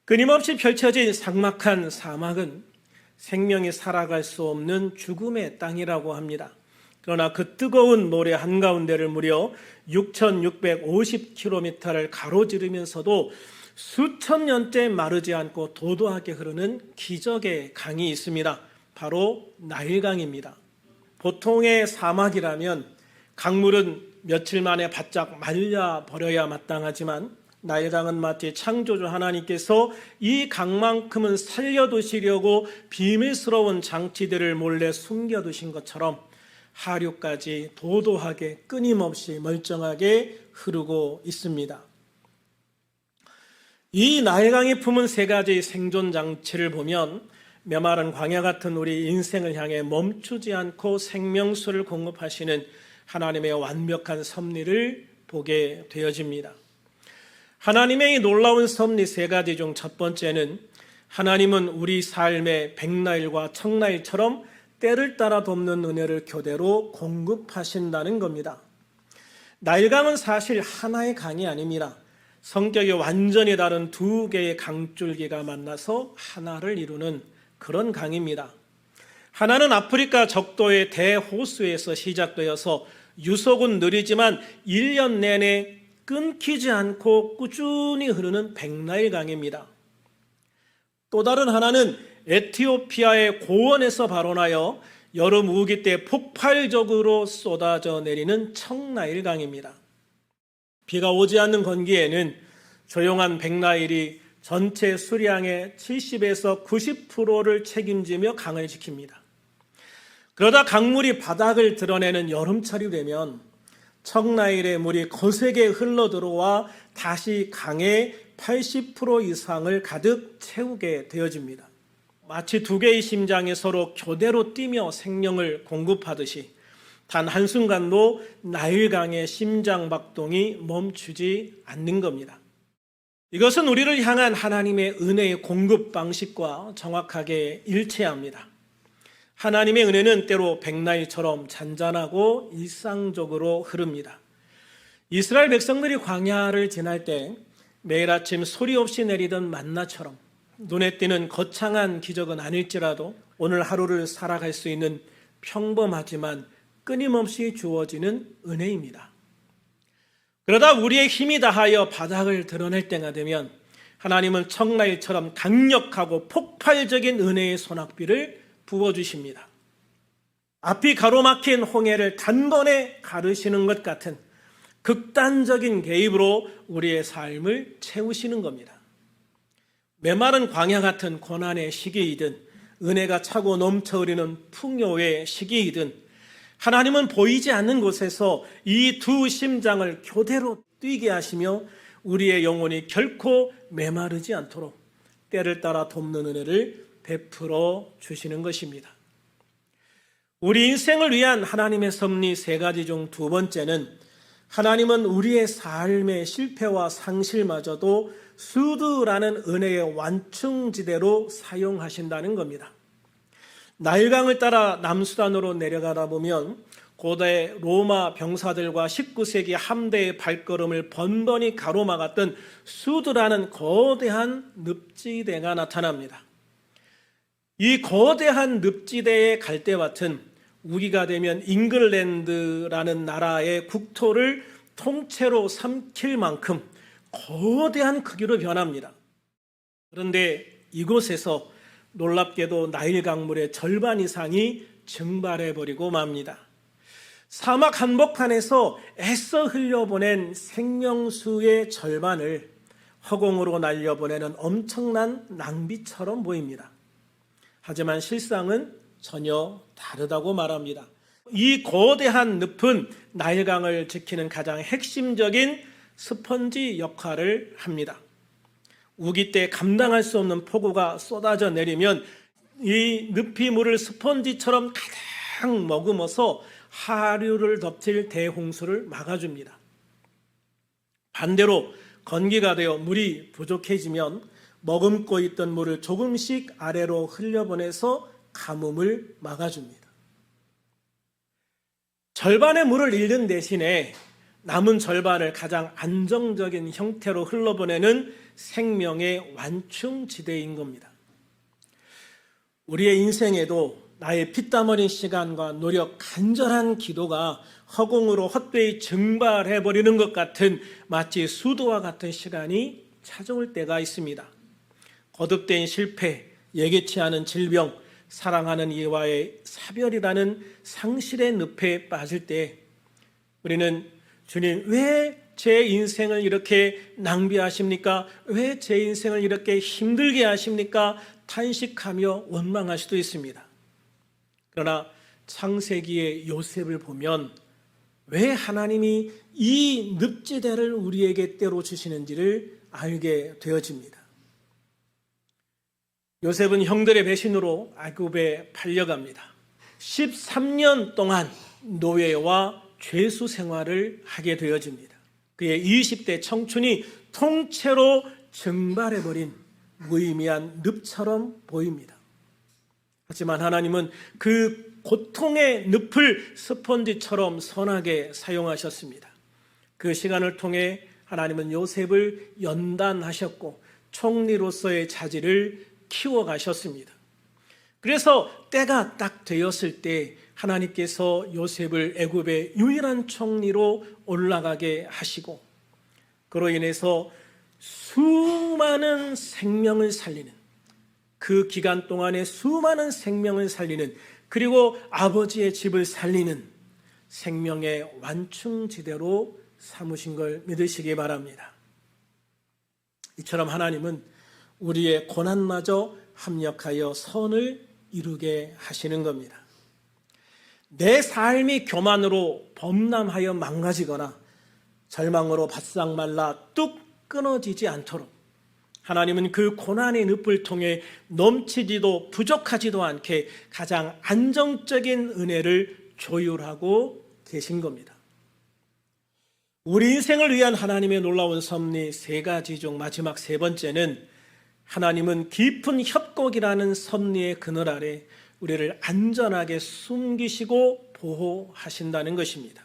끊임없이 펼쳐진 삭막한 사막은 생명이 살아갈 수 없는 죽음의 땅이라고 합니다. 그러나 그 뜨거운 모래 한가운데를 무려 6,650km를 가로지르면서도 수천 년째 마르지 않고 도도하게 흐르는 기적의 강이 있습니다. 바로 나일강입니다. 보통의 사막이라면 강물은 며칠 만에 바짝 말려버려야 마땅하지만 나일강은 마치 창조주 하나님께서 이 강만큼은 살려두시려고 비밀스러운 장치들을 몰래 숨겨두신 것처럼 하류까지 도도하게 끊임없이 멀쩡하게 흐르고 있습니다. 이 나일강이 품은 세 가지 생존 장치를 보면 메마른 광야 같은 우리 인생을 향해 멈추지 않고 생명수를 공급하시는 하나님의 완벽한 섭리를 보게 되어집니다. 하나님의 이 놀라운 섭리 세 가지 중 첫 번째는 하나님은 우리 삶의 백나일과 청나일처럼 때를 따라 돕는 은혜를 교대로 공급하신다는 겁니다. 나일강은 사실 하나의 강이 아닙니다. 성격이 완전히 다른 두 개의 강줄기가 만나서 하나를 이루는 그런 강입니다. 하나는 아프리카 적도의 대호수에서 시작되어서 유속은 느리지만 1년 내내 끊기지 않고 꾸준히 흐르는 백나일강입니다. 또 다른 하나는 에티오피아의 고원에서 발원하여 여름 우기 때 폭발적으로 쏟아져 내리는 청나일강입니다. 비가 오지 않는 건기에는 조용한 백나일이 전체 수량의 70에서 90%를 책임지며 강을 지킵니다. 그러다 강물이 바닥을 드러내는 여름철이 되면 청나일의 물이 거세게 흘러들어와 다시 강의 80% 이상을 가득 채우게 되어집니다. 마치 두 개의 심장이 서로 교대로 뛰며 생명을 공급하듯이 단 한순간도 나일강의 심장박동이 멈추지 않는 겁니다. 이것은 우리를 향한 하나님의 은혜의 공급 방식과 정확하게 일치합니다. 하나님의 은혜는 때로 백나일처럼 잔잔하고 일상적으로 흐릅니다. 이스라엘 백성들이 광야를 지날 때 매일 아침 소리 없이 내리던 만나처럼 눈에 띄는 거창한 기적은 아닐지라도 오늘 하루를 살아갈 수 있는 평범하지만 끊임없이 주어지는 은혜입니다. 그러다 우리의 힘이 다하여 바닥을 드러낼 때가 되면 하나님은 청나일처럼 강력하고 폭발적인 은혜의 소낙비를 부어주십니다. 앞이 가로막힌 홍해를 단번에 가르시는 것 같은 극단적인 개입으로 우리의 삶을 채우시는 겁니다. 메마른 광야 같은 고난의 시기이든 은혜가 차고 넘쳐 흐르는 풍요의 시기이든 하나님은 보이지 않는 곳에서 이 두 심장을 교대로 뛰게 하시며 우리의 영혼이 결코 메마르지 않도록 때를 따라 돕는 은혜를 베풀어 주시는 것입니다. 우리 인생을 위한 하나님의 섭리 세 가지 중 두 번째는 하나님은 우리의 삶의 실패와 상실마저도 수두라는 은혜의 완충지대로 사용하신다는 겁니다. 나일강을 따라 남수단으로 내려가다 보면 고대 로마 병사들과 19세기 함대의 발걸음을 번번이 가로막았던 수두라는 거대한 늪지대가 나타납니다. 이 거대한 늪지대의 갈대밭은 우기가 되면 잉글랜드라는 나라의 국토를 통째로 삼킬 만큼 거대한 크기로 변합니다. 그런데 이곳에서 놀랍게도 나일 강물의 절반 이상이 증발해버리고 맙니다. 사막 한복판에서 애써 흘려보낸 생명수의 절반을 허공으로 날려보내는 엄청난 낭비처럼 보입니다. 하지만 실상은 전혀 다르다고 말합니다. 이 거대한 늪은 나일강을 지키는 가장 핵심적인 스펀지 역할을 합니다. 우기 때 감당할 수 없는 폭우가 쏟아져 내리면 이 늪이 물을 스펀지처럼 가득 머금어서 하류를 덮칠 대홍수를 막아줍니다. 반대로 건기가 되어 물이 부족해지면 머금고 있던 물을 조금씩 아래로 흘려보내서 가뭄을 막아줍니다. 절반의 물을 잃는 대신에 남은 절반을 가장 안정적인 형태로 흘러보내는 생명의 완충지대인 겁니다. 우리의 인생에도 나의 피땀 흘린 시간과 노력, 간절한 기도가 허공으로 헛되이 증발해버리는 것 같은 마치 수도와 같은 시간이 찾아올 때가 있습니다. 거듭된 실패, 예기치 않은 질병, 사랑하는 이와의 사별이라는 상실의 늪에 빠질 때 우리는 주님, 왜 제 인생을 이렇게 낭비하십니까? 왜 제 인생을 이렇게 힘들게 하십니까? 탄식하며 원망할 수도 있습니다. 그러나 창세기의 요셉을 보면 왜 하나님이 이 늪지대를 우리에게 때로 주시는지를 알게 되어집니다. 요셉은 형들의 배신으로 애굽에 팔려갑니다. 13년 동안 노예와 죄수 생활을 하게 되어집니다. 그의 20대 청춘이 통째로 증발해버린 무의미한 늪처럼 보입니다. 하지만 하나님은 그 고통의 늪을 스펀지처럼 선하게 사용하셨습니다. 그 시간을 통해 하나님은 요셉을 연단하셨고 총리로서의 자질을 키워가셨습니다. 그래서 때가 딱 되었을 때 하나님께서 요셉을 애굽의 유일한 총리로 올라가게 하시고 그로 인해서 수많은 생명을 살리는 그 기간 동안에 수많은 생명을 살리는 그리고 아버지의 집을 살리는 생명의 완충지대로 삼으신 걸 믿으시기 바랍니다. 이처럼 하나님은 우리의 고난마저 합력하여 선을 이루게 하시는 겁니다. 내 삶이 교만으로 범람하여 망가지거나 절망으로 바싹 말라 뚝 끊어지지 않도록 하나님은 그 고난의 늪을 통해 넘치지도 부족하지도 않게 가장 안정적인 은혜를 조율하고 계신 겁니다. 우리 인생을 위한 하나님의 놀라운 섭리 세 가지 중 마지막 세 번째는 하나님은 깊은 협곡이라는 섭리의 그늘 아래 우리를 안전하게 숨기시고 보호하신다는 것입니다.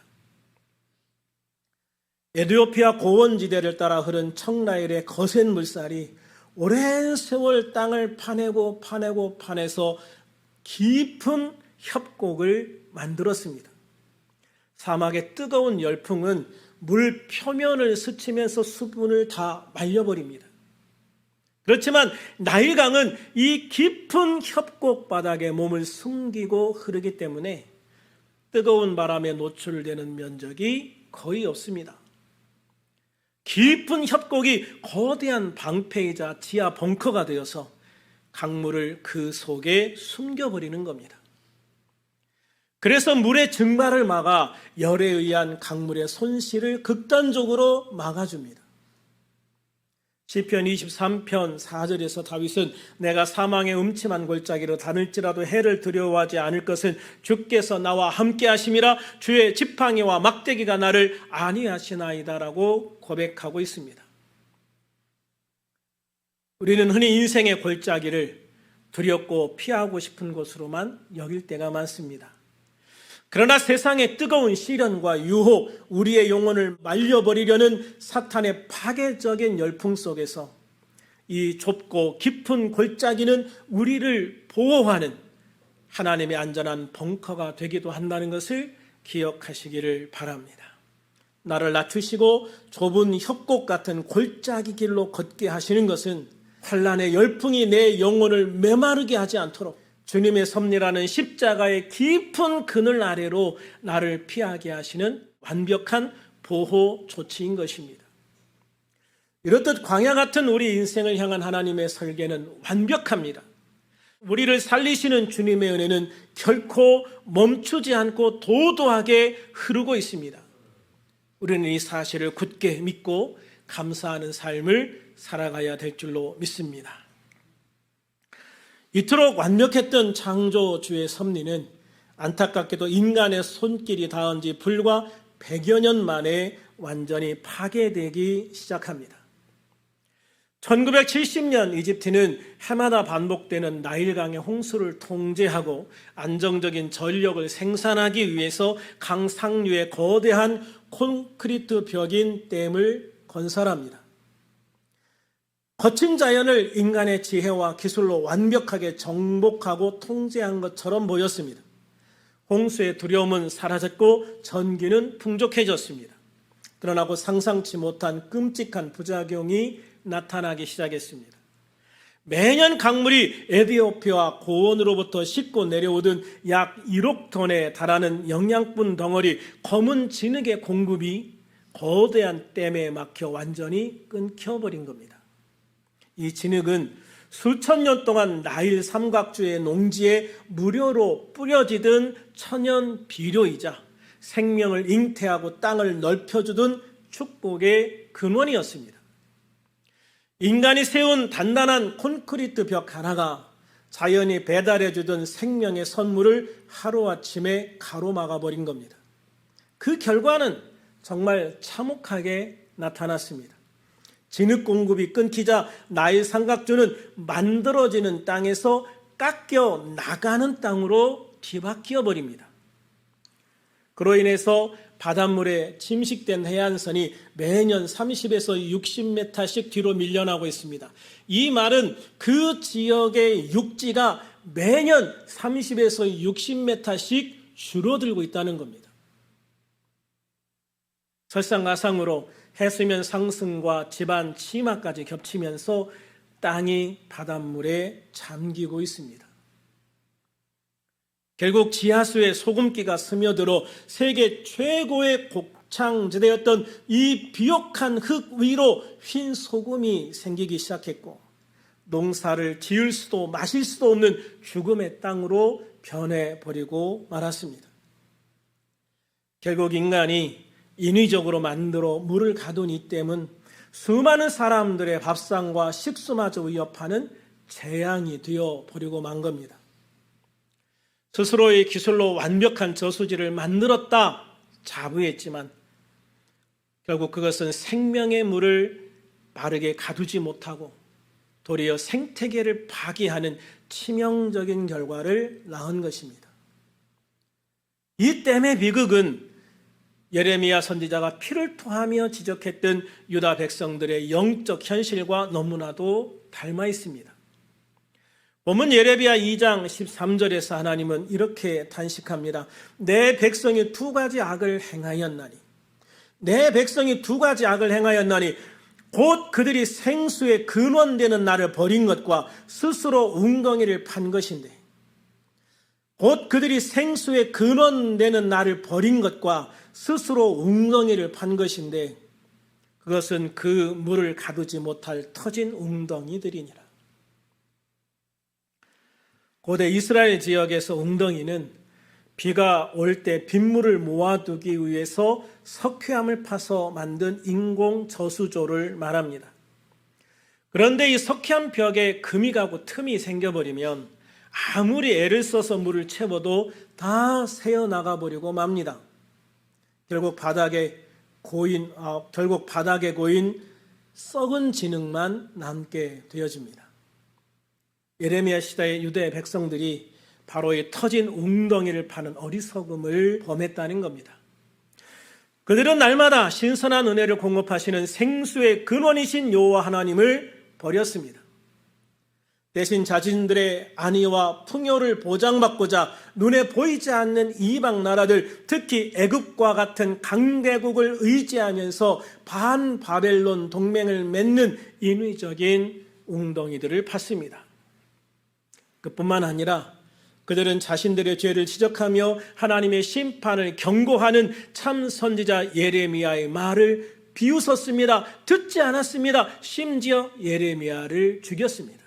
에티오피아 고원지대를 따라 흐른 청나일의 거센 물살이 오랜 세월 땅을 파내서 깊은 협곡을 만들었습니다. 사막의 뜨거운 열풍은 물 표면을 스치면서 수분을 다 말려버립니다. 그렇지만 나일강은 이 깊은 협곡 바닥에 몸을 숨기고 흐르기 때문에 뜨거운 바람에 노출되는 면적이 거의 없습니다. 깊은 협곡이 거대한 방패이자 지하 벙커가 되어서 강물을 그 속에 숨겨버리는 겁니다. 그래서 물의 증발을 막아 열에 의한 강물의 손실을 극단적으로 막아줍니다. 시편 23편 4절에서 다윗은 내가 사망의 음침한 골짜기로 다닐지라도 해를 두려워하지 않을 것은 주께서 나와 함께 하심이라 주의 지팡이와 막대기가 나를 안위하시나이다라고 고백하고 있습니다. 우리는 흔히 인생의 골짜기를 두렵고 피하고 싶은 곳으로만 여길 때가 많습니다. 그러나 세상의 뜨거운 시련과 유혹, 우리의 영혼을 말려버리려는 사탄의 파괴적인 열풍 속에서 이 좁고 깊은 골짜기는 우리를 보호하는 하나님의 안전한 벙커가 되기도 한다는 것을 기억하시기를 바랍니다. 나를 낮추시고 좁은 협곡 같은 골짜기 길로 걷게 하시는 것은 환난의 열풍이 내 영혼을 메마르게 하지 않도록 주님의 섭리라는 십자가의 깊은 그늘 아래로 나를 피하게 하시는 완벽한 보호 조치인 것입니다. 이렇듯 광야 같은 우리 인생을 향한 하나님의 설계는 완벽합니다. 우리를 살리시는 주님의 은혜는 결코 멈추지 않고 도도하게 흐르고 있습니다. 우리는 이 사실을 굳게 믿고 감사하는 삶을 살아가야 될 줄로 믿습니다. 이토록 완벽했던 창조주의 섭리는 안타깝게도 인간의 손길이 닿은 지 불과 100여 년 만에 완전히 파괴되기 시작합니다. 1970년 이집트는 해마다 반복되는 나일강의 홍수를 통제하고 안정적인 전력을 생산하기 위해서 강 상류에 거대한 콘크리트 벽인 댐을 건설합니다. 거친 자연을 인간의 지혜와 기술로 완벽하게 정복하고 통제한 것처럼 보였습니다. 홍수의 두려움은 사라졌고 전기는 풍족해졌습니다. 그러나 상상치 못한 끔찍한 부작용이 나타나기 시작했습니다. 매년 강물이 에티오피아 고원으로부터 싣고 내려오던 약 1억 톤에 달하는 영양분 덩어리 검은 진흙의 공급이 거대한 댐에 막혀 완전히 끊겨버린 겁니다. 이 진흙은 수천 년 동안 나일 삼각주의 농지에 무료로 뿌려지던 천연 비료이자 생명을 잉태하고 땅을 넓혀주던 축복의 근원이었습니다. 인간이 세운 단단한 콘크리트 벽 하나가 자연이 배달해주던 생명의 선물을 하루아침에 가로막아버린 겁니다. 그 결과는 정말 참혹하게 나타났습니다. 진흙 공급이 끊기자 나일 삼각주는 만들어지는 땅에서 깎여 나가는 땅으로 뒤바뀌어 버립니다. 그로 인해서 바닷물에 침식된 해안선이 매년 30에서 60m씩 뒤로 밀려나고 있습니다. 이 말은 그 지역의 육지가 매년 30에서 60m씩 줄어들고 있다는 겁니다. 설상가상으로 해수면 상승과 지반 침하까지 겹치면서 땅이 바닷물에 잠기고 있습니다. 결국 지하수에 소금기가 스며들어 세계 최고의 곡창지대였던 이 비옥한 흙 위로 흰 소금이 생기기 시작했고 농사를 지을 수도 마실 수도 없는 죽음의 땅으로 변해버리고 말았습니다. 결국 인간이 인위적으로 만들어 물을 가둔 이 댐은 수많은 사람들의 밥상과 식수마저 위협하는 재앙이 되어버리고 만 겁니다. 스스로의 기술로 완벽한 저수지를 만들었다 자부했지만 결국 그것은 생명의 물을 바르게 가두지 못하고 도리어 생태계를 파괴하는 치명적인 결과를 낳은 것입니다. 이 댐의 비극은 예레미야 선지자가 피를 토하며 지적했던 유다 백성들의 영적 현실과 너무나도 닮아 있습니다. 본문 예레미야 2장 13절에서 하나님은 이렇게 단식합니다. 내 백성이 두 가지 악을 행하였나니 내 백성이 두 가지 악을 행하였나니 곧 그들이 생수의 근원되는 나를 버린 것과 스스로 웅덩이를 판 것인데 곧 그들이 생수의 근원되는 나를 버린 것과 스스로 웅덩이를 판 것인데 그것은 그 물을 가두지 못할 터진 웅덩이들이니라. 고대 이스라엘 지역에서 웅덩이는 비가 올 때 빗물을 모아두기 위해서 석회암을 파서 만든 인공 저수조를 말합니다. 그런데 이 석회암 벽에 금이 가고 틈이 생겨버리면 아무리 애를 써서 물을 채워도 다 새어나가 버리고 맙니다. 결국 바닥에 고인 썩은 진흙만 남게 되어집니다. 예레미야 시대의 유대 백성들이 바로 이 터진 웅덩이를 파는 어리석음을 범했다는 겁니다. 그들은 날마다 신선한 은혜를 공급하시는 생수의 근원이신 여호와 하나님을 버렸습니다. 대신 자신들의 안위와 풍요를 보장받고자 눈에 보이지 않는 이방 나라들, 특히 애굽과 같은 강대국을 의지하면서 반바벨론 동맹을 맺는 인위적인 웅덩이들을 팠습니다. 그뿐만 아니라 그들은 자신들의 죄를 지적하며 하나님의 심판을 경고하는 참 선지자 예레미야의 말을 비웃었습니다. 듣지 않았습니다. 심지어 예레미야를 죽였습니다.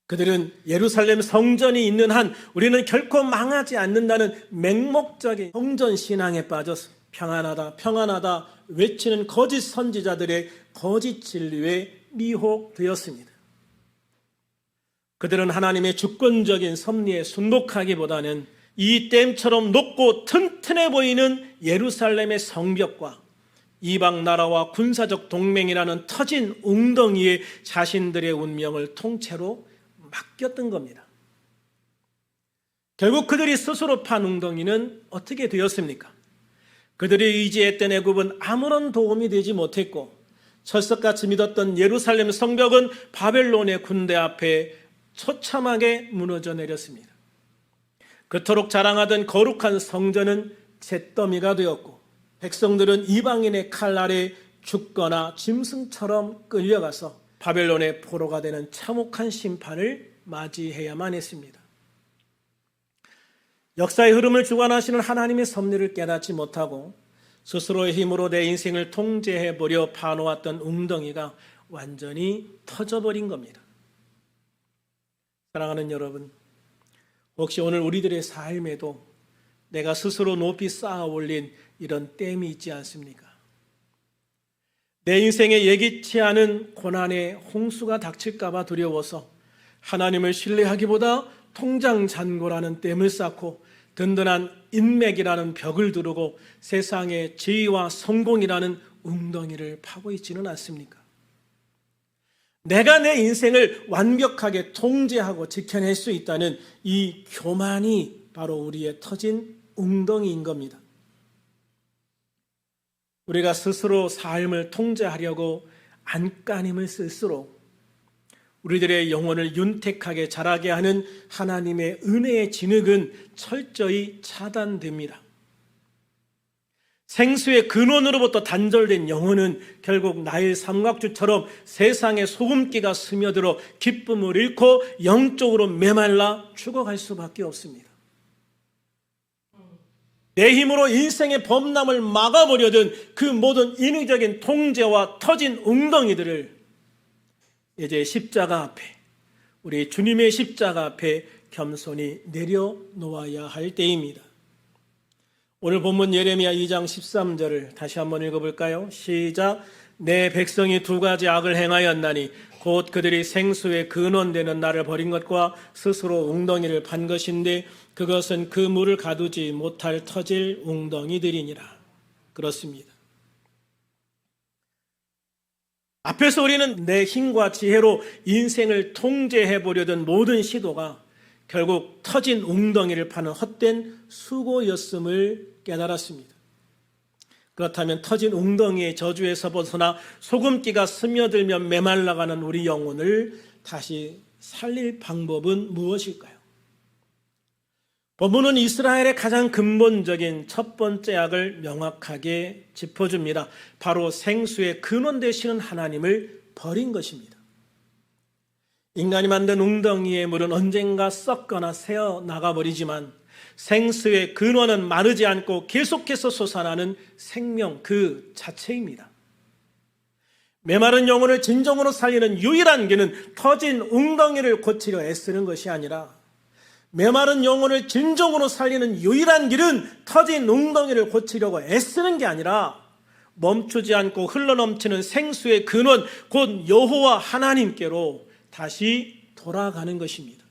그들은 예루살렘 성전이 있는 한 우리는 결코 망하지 않는다는 맹목적인 성전 신앙에 빠져서 평안하다 평안하다 외치는 거짓 선지자들의 거짓 진리에 미혹되었습니다. 그들은 하나님의 주권적인 섭리에 순복하기보다는 이 댐처럼 높고 튼튼해 보이는 예루살렘의 성벽과 이방 나라와 군사적 동맹이라는 터진 웅덩이에 자신들의 운명을 통째로 맡겼던 겁니다. 결국 그들이 스스로 판 웅덩이는 어떻게 되었습니까? 그들이 의지했던 애굽은 아무런 도움이 되지 못했고 철석같이 믿었던 예루살렘 성벽은 바벨론의 군대 앞에 처참하게 무너져 내렸습니다. 그토록 자랑하던 거룩한 성전은 잿더미가 되었고 백성들은 이방인의 칼 아래 죽거나 짐승처럼 끌려가서 바벨론의 포로가 되는 참혹한 심판을 맞이해야만 했습니다. 역사의 흐름을 주관하시는 하나님의 섭리를 깨닫지 못하고 스스로의 힘으로 내 인생을 통제해보려 파놓았던 웅덩이가 완전히 터져버린 겁니다. 사랑하는 여러분, 혹시 오늘 우리들의 삶에도 내가 스스로 높이 쌓아 올린 이런 댐이 있지 않습니까? 내 인생에 예기치 않은 고난의 홍수가 닥칠까 봐 두려워서 하나님을 신뢰하기보다 통장 잔고라는 댐을 쌓고 든든한 인맥이라는 벽을 두르고 세상의 지위와 성공이라는 웅덩이를 파고 있지는 않습니까? 내가 내 인생을 완벽하게 통제하고 지켜낼 수 있다는 이 교만이 바로 우리의 터진 웅덩이인 겁니다. 우리가 스스로 삶을 통제하려고 안간힘을 쓸수록 우리들의 영혼을 윤택하게 자라게 하는 하나님의 은혜의 진흙은 철저히 차단됩니다. 생수의 근원으로부터 단절된 영혼은 결국 나일 삼각주처럼 세상의 소금기가 스며들어 기쁨을 잃고 영적으로 메말라 죽어갈 수밖에 없습니다. 내 힘으로 인생의 범람을 막아보려던 그 모든 인위적인 통제와 터진 웅덩이들을 이제 십자가 앞에, 우리 주님의 십자가 앞에 겸손히 내려놓아야 할 때입니다. 오늘 본문 예레미야 2장 13절을 다시 한번 읽어볼까요? 시작. 내 백성이 두 가지 악을 행하였나니 곧 그들이 생수의 근원되는 나를 버린 것과 스스로 웅덩이를 판 것인데 그것은 그 물을 가두지 못할 터질 웅덩이들이니라. 그렇습니다. 앞에서 우리는 내 힘과 지혜로 인생을 통제해보려던 모든 시도가 결국 터진 웅덩이를 파는 헛된 수고였음을 깨달았습니다. 그렇다면 터진 웅덩이의 저주에서 벗어나 소금기가 스며들면 메말라가는 우리 영혼을 다시 살릴 방법은 무엇일까요? 본문은 이스라엘의 가장 근본적인 첫 번째 악을 명확하게 짚어줍니다. 바로 생수의 근원 되시는 하나님을 버린 것입니다. 인간이 만든 웅덩이의 물은 언젠가 썩거나 새어 나가버리지만 생수의 근원은 마르지 않고 계속해서 솟아나는 생명 그 자체입니다. 메마른 영혼을 진정으로 살리는 유일한 길은 터진 웅덩이를 고치려 애쓰는 것이 아니라 메마른 영혼을 진정으로 살리는 유일한 길은 터진 웅덩이를 고치려고 애쓰는 게 아니라 멈추지 않고 흘러넘치는 생수의 근원 곧 여호와 하나님께로 다시 돌아가는 것입니다.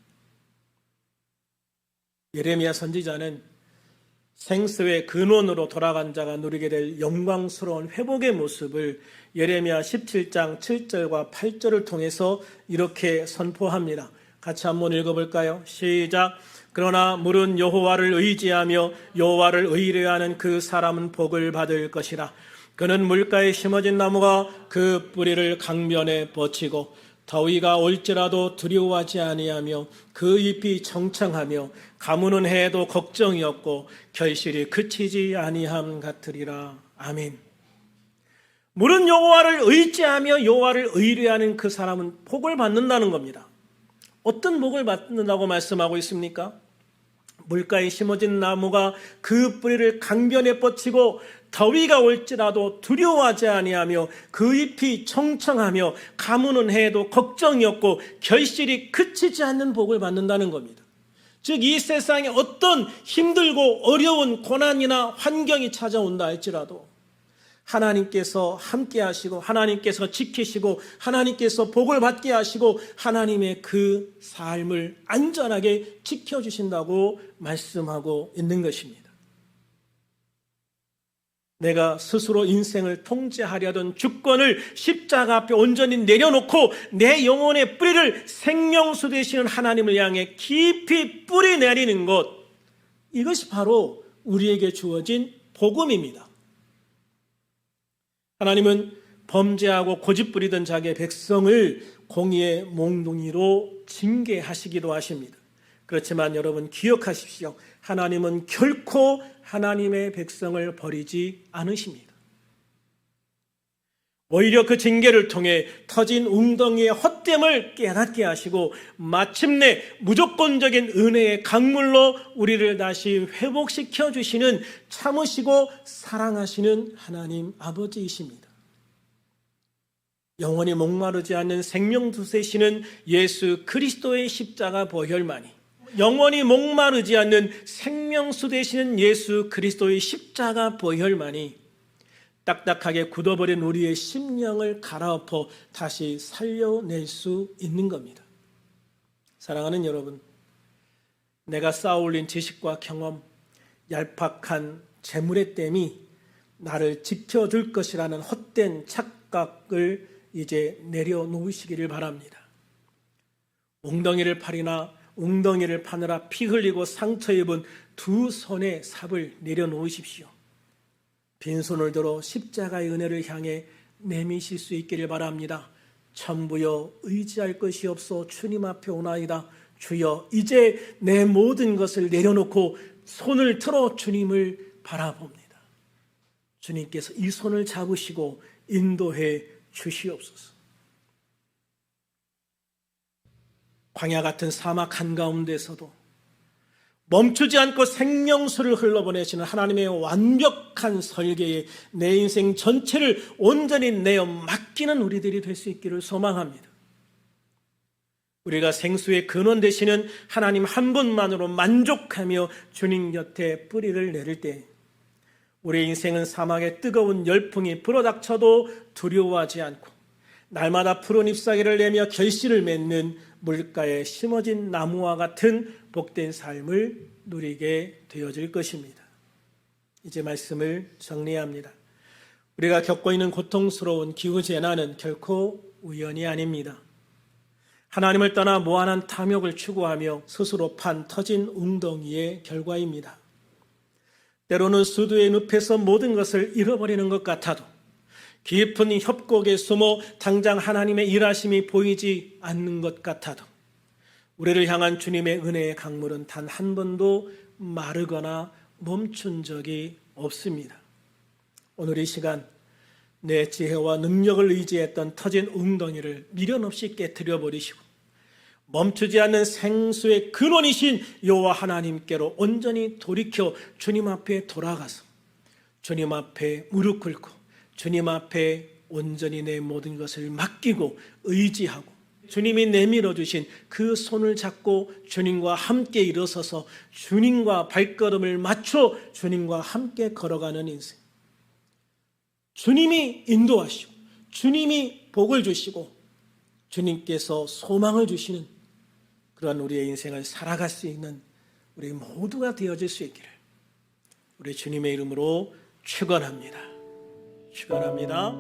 예레미야 선지자는 생수의 근원으로 돌아간 자가 누리게 될 영광스러운 회복의 모습을 예레미야 17장 7절과 8절을 통해서 이렇게 선포합니다. 같이 한번 읽어볼까요? 시작. 그러나 물은 여호와를 의지하며 여호와를 의뢰하는 그 사람은 복을 받을 것이라. 그는 물가에 심어진 나무가 그 뿌리를 강변에 뻗치고 더위가 올지라도 두려워하지 아니하며 그 잎이 청청하며 가무는 해도 걱정이 없고 결실이 그치지 아니함 같으리라. 아멘. 물은 여호와를 의지하며 여호와를 의뢰하는 그 사람은 복을 받는다는 겁니다. 어떤 복을 받는다고 말씀하고 있습니까? 물가에 심어진 나무가 그 뿌리를 강변에 뻗치고 더위가 올지라도 두려워하지 아니하며 그 잎이 청청하며 가무는 해도 걱정이 없고 결실이 그치지 않는 복을 받는다는 겁니다. 즉 이 세상에 어떤 힘들고 어려운 고난이나 환경이 찾아온다 할지라도 하나님께서 함께 하시고 하나님께서 지키시고 하나님께서 복을 받게 하시고 하나님의 그 삶을 안전하게 지켜주신다고 말씀하고 있는 것입니다. 내가 스스로 인생을 통제하려던 주권을 십자가 앞에 온전히 내려놓고 내 영혼의 뿌리를 생명수 되시는 하나님을 향해 깊이 뿌리 내리는 것, 이것이 바로 우리에게 주어진 복음입니다. 하나님은 범죄하고 고집부리던 자기의 백성을 공의의 몽둥이로 징계하시기도 하십니다. 그렇지만 여러분 기억하십시오. 하나님은 결코 하나님의 백성을 버리지 않으십니다. 오히려 그 징계를 통해 터진 웅덩이의 헛됨을 깨닫게 하시고 마침내 무조건적인 은혜의 강물로 우리를 다시 회복시켜 주시는 참으시고 사랑하시는 하나님 아버지이십니다. 영원히 목마르지 않는 생명수 되시는 예수 그리스도의 십자가 보혈만이, 영원히 목마르지 않는 생명수 되시는 예수 그리스도의 십자가 보혈만이 딱딱하게 굳어버린 우리의 심령을 갈아엎어 다시 살려낼 수 있는 겁니다. 사랑하는 여러분, 내가 쌓아올린 지식과 경험, 얄팍한 재물의 댐이 나를 지켜줄 것이라는 헛된 착각을 이제 내려놓으시기를 바랍니다. 웅덩이를 파느라 피 흘리고 상처 입은 두 손의 삽을 내려놓으십시오. 빈손을 들어 십자가의 은혜를 향해 내미실 수 있기를 바랍니다. 천부여 의지할 것이 없어 주님 앞에 오나이다. 주여 이제 내 모든 것을 내려놓고 손을 들어 주님을 바라봅니다. 주님께서 이 손을 잡으시고 인도해 주시옵소서. 광야 같은 사막 한가운데서도 멈추지 않고 생명수를 흘러보내시는 하나님의 완벽한 설계에 내 인생 전체를 온전히 내어 맡기는 우리들이 될 수 있기를 소망합니다. 우리가 생수의 근원 되시는 하나님 한 분만으로 만족하며 주님 곁에 뿌리를 내릴 때 우리의 인생은 사막의 뜨거운 열풍이 불어닥쳐도 두려워하지 않고 날마다 푸른 잎사귀를 내며 결실을 맺는 물가에 심어진 나무와 같은 복된 삶을 누리게 되어질 것입니다. 이제 말씀을 정리합니다. 우리가 겪고 있는 고통스러운 기후재난은 결코 우연이 아닙니다. 하나님을 떠나 무한한 탐욕을 추구하며 스스로 판 터진 웅덩이의 결과입니다. 때로는 수두의 늪에서 모든 것을 잃어버리는 것 같아도 깊은 협곡에 숨어 당장 하나님의 일하심이 보이지 않는 것 같아도 우리를 향한 주님의 은혜의 강물은 단 한 번도 마르거나 멈춘 적이 없습니다. 오늘 이 시간 내 지혜와 능력을 의지했던 터진 웅덩이를 미련 없이 깨트려 버리시고 멈추지 않는 생수의 근원이신 여호와 하나님께로 온전히 돌이켜 주님 앞에 돌아가서 주님 앞에 무릎 꿇고 주님 앞에 온전히 내 모든 것을 맡기고 의지하고 주님이 내밀어 주신 그 손을 잡고 주님과 함께 일어서서 주님과 발걸음을 맞춰 주님과 함께 걸어가는 인생. 주님이 인도하시고 주님이 복을 주시고 주님께서 소망을 주시는 그런 우리의 인생을 살아갈 수 있는 우리 모두가 되어질 수 있기를 우리 주님의 이름으로 축원합니다. 축원합니다.